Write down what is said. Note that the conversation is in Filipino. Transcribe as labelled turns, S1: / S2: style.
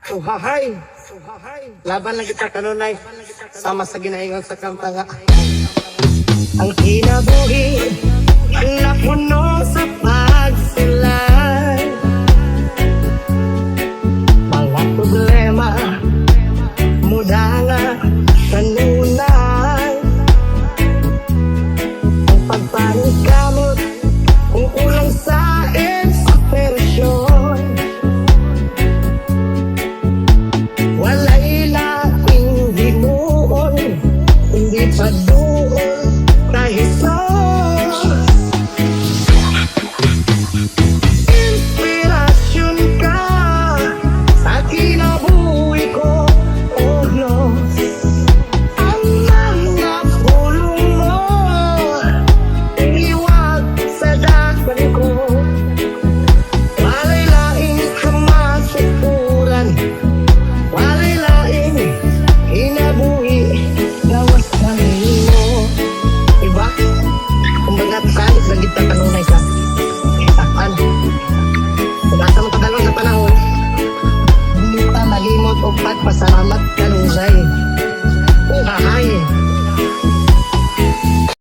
S1: Uhahay. Laban lang kita kanunay. Sama sa ginaingon sa kampanga. Ang kinabuhi napuno sa pagsilay. Mga problema muda nga kanunay. Ang pagpangkamot kung kulang sa inspirasyon. Walay laking himuon, hindi pa doon kahison. Inspirasyon ka sa kinabuhi ko, oh no. Ang mga pulong mo, iwag sa dakpan ko. Walay laing kamasukuran, walay laing hinabuhi, gawas ng mo. Diba? Kumbaga, kahit na kita kanunay ka, takpan. Nasa mo tagalon sa panahon, hindi pa malimot o pagpasalamat kanunay. Uhahay.